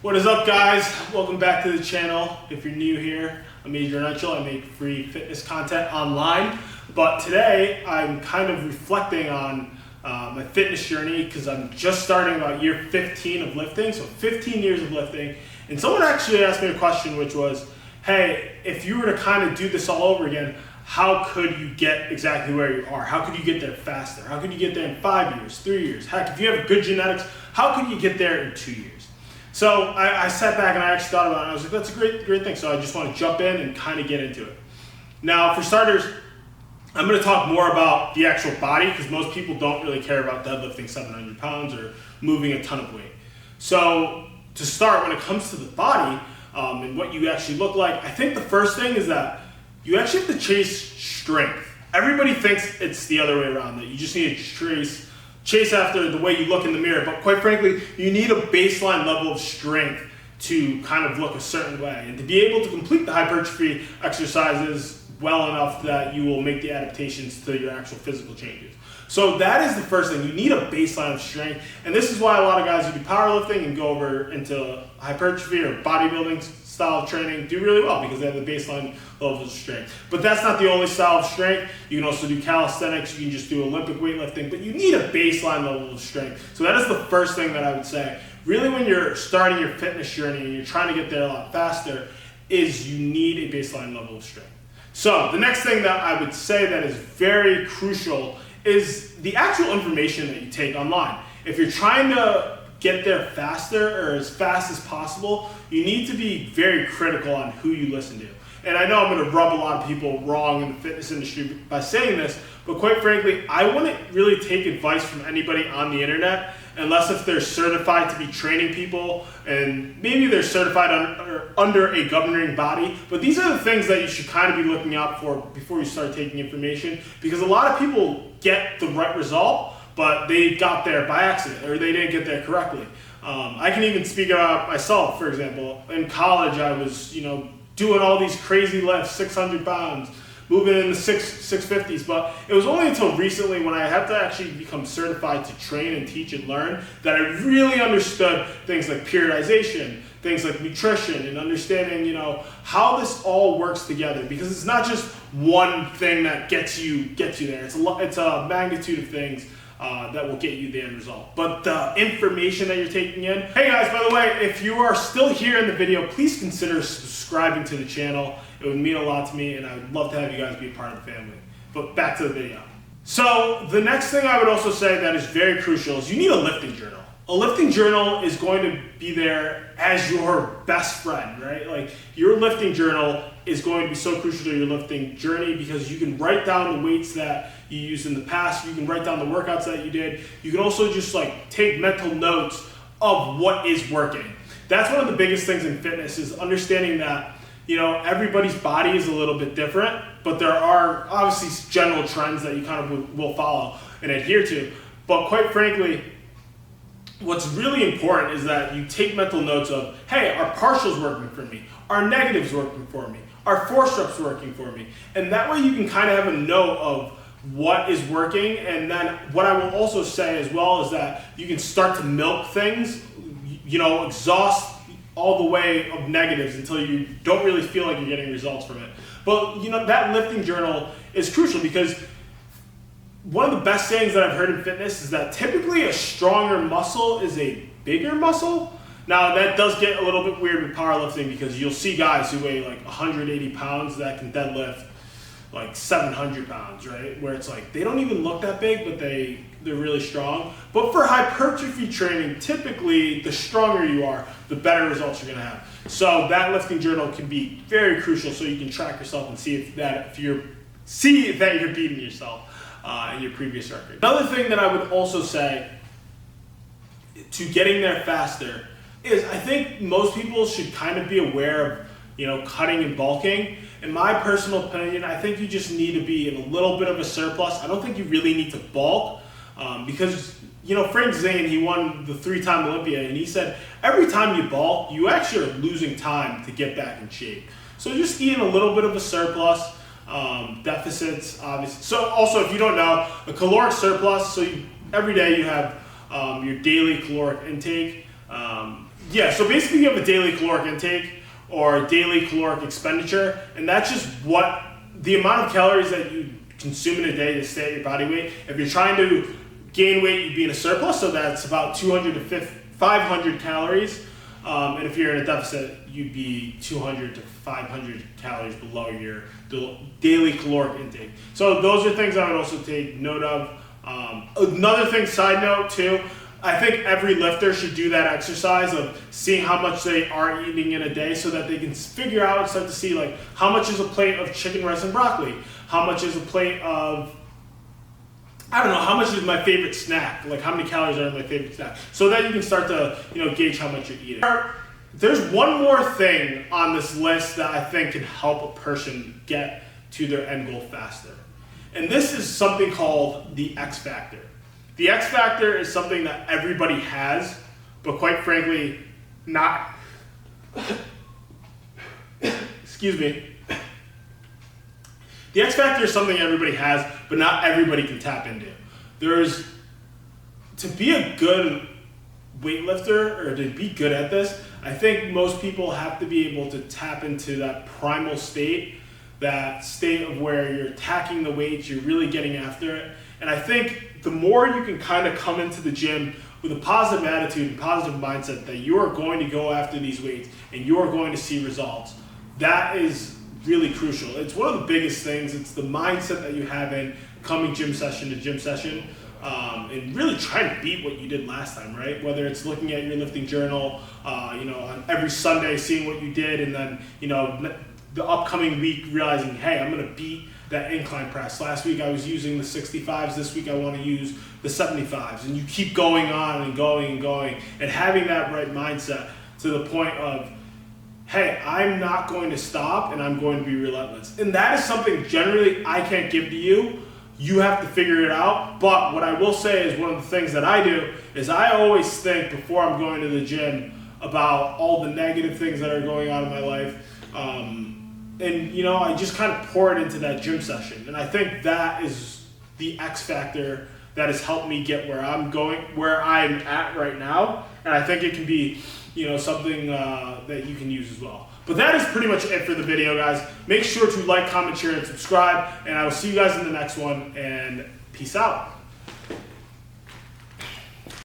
What is up, guys? Welcome back to the channel. If you're new here, I'm Adrian Etchell. I make free fitness content online. But today, I'm kind of reflecting on my fitness journey because I'm just starting about year 15 of lifting, so 15 years of lifting. And someone actually asked me a question, which was, hey, if you were to kind of do this all over again, how could you get exactly where you are? How could you get there faster? How could you get there in 5 years, 3 years? Heck, if you have good genetics, how could you get there in 2 years? So I sat back and I actually thought about it. And I was like, that's a great thing. So I just want to jump in and kind of get into it. Now, for starters, I'm going to talk more about the actual body because most people don't really care about deadlifting 700 pounds or moving a ton of weight. So to start, when it comes to the body and what you actually look like, I think the first thing is that you actually have to chase strength. Everybody thinks it's the other way around, that you just need to chase after the way you look in the mirror, but quite frankly, you need a baseline level of strength to kind of look a certain way. And to be able to complete the hypertrophy exercises well enough that you will make the adaptations to your actual physical changes. So that is the first thing. You need a baseline of strength. And this is why a lot of guys who do powerlifting and go over into hypertrophy or bodybuilding style of training do really well because they have the baseline level of strength. But that's not the only style of strength. You can also do calisthenics. You can just do Olympic weightlifting. But you need a baseline level of strength. So that is the first thing that I would say. Really, when you're starting your fitness journey and you're trying to get there a lot faster, is you need a baseline level of strength. So the next thing that I would say that is very crucial is the actual information that you take online. If you're trying to get there faster or as fast as possible, you need to be very critical on who you listen to. And I know I'm going to rub a lot of people wrong in the fitness industry by saying this, but quite frankly, I wouldn't really take advice from anybody on the internet unless if they're certified to be training people and maybe they're certified under a governing body. But these are the things that you should kind of be looking out for before you start taking information, because a lot of people get the right result, but they got there by accident or they didn't get there correctly. I can even speak about myself, for example. In college, I was, doing all these crazy lifts, 600 pounds, moving in the 650s, but it was only until recently when I had to actually become certified to train and teach and learn that I really understood things like periodization, things like nutrition, and understanding, how this all works together, because it's not just one thing that gets you there. It's a magnitude of things that will get you the end result. But the information that you're taking in. Hey guys, by the way, if you are still here in the video, please consider subscribing to the channel. It would mean a lot to me, and I would love to have you guys be a part of the family. But back to the video. So the next thing I would also say that is very crucial is you need a lifting journal. A lifting journal is going to be there as your best friend, right? Like, your lifting journal is going to be so crucial to your lifting journey because you can write down the weights that you used in the past. You can write down the workouts that you did. You can also just take mental notes of what is working. That's one of the biggest things in fitness is understanding that, everybody's body is a little bit different, but there are obviously general trends that you kind of will follow and adhere to. But quite frankly, what's really important is that you take mental notes of, hey, are partials working for me? Are negatives working for me? Are force reps working for me? And that way you can kind of have a note of what is working. And then what I will also say as well is that you can start to milk things, exhaust all the way of negatives until you don't really feel like you're getting results from it. But that lifting journal is crucial because one of the best sayings that I've heard in fitness is that typically a stronger muscle is a bigger muscle. Now that does get a little bit weird with powerlifting because you'll see guys who weigh 180 pounds that can deadlift 700 pounds, right? Where it's they don't even look that big, but they're really strong. But for hypertrophy training, typically the stronger you are, the better results you're gonna have. So that lifting journal can be very crucial so you can track yourself and see that you're beating yourself in your previous record. Another thing that I would also say to getting there faster is I think most people should kind of be aware of cutting and bulking. In my personal opinion, I think you just need to be in a little bit of a surplus. I don't think you really need to bulk because Frank Zane, he won the 3-time Olympia, and he said every time you bulk, you actually are losing time to get back in shape. So just eat in a little bit of a surplus. Deficits, obviously. So also, if you don't know, a caloric surplus, so every day you have your daily caloric intake. Yeah, so basically you have a daily caloric intake or daily caloric expenditure, and that's just what the amount of calories that you consume in a day to stay at your body weight. If you're trying to gain weight, you'd be in a surplus, so that's about 200 to 500 calories. And if you're in a deficit, you'd be 200 to 500 calories below your daily caloric intake. So those are things I would also take note of. Another thing, side note too, I think every lifter should do that exercise of seeing how much they are eating in a day so that they can figure out and start to see like how much is a plate of chicken, rice, and broccoli? How much is a plate of, I don't know, how much is my favorite snack? Like how many calories are in my favorite snack? So that you can start to, gauge how much you're eating. There's one more thing on this list that I think can help a person get to their end goal faster. And this is something called the X Factor. The X Factor is something that everybody has, but quite frankly, not, excuse me. The X Factor is something everybody has, but not everybody can tap into. To be a good weightlifter or to be good at this, I think most people have to be able to tap into that primal state, that state of where you're attacking the weights, you're really getting after it. And I think the more you can kind of come into the gym with a positive attitude and positive mindset that you are going to go after these weights and you are going to see results, that is really crucial. It's one of the biggest things. It's the mindset that you have in coming gym session to gym session, and really trying to beat what you did last time, right? Whether it's looking at your lifting journal, on every Sunday, seeing what you did, and then, the upcoming week realizing, hey, I'm going to beat that incline press. Last week I was using the 65s. This week I want to use the 75s. And you keep going on and going and going, and having that right mindset to the point of, hey, I'm not going to stop and I'm going to be relentless. And that is something generally I can't give to you. You have to figure it out. But what I will say is one of the things that I do is I always think before I'm going to the gym about all the negative things that are going on in my life. I just kind of pour it into that gym session. And I think that is the X factor that has helped me get where I'm going, where I'm at right now. And I think it can be, something that you can use as well. But that is pretty much it for the video, guys. Make sure to like, comment, share, and subscribe. And I will see you guys in the next one. And peace out.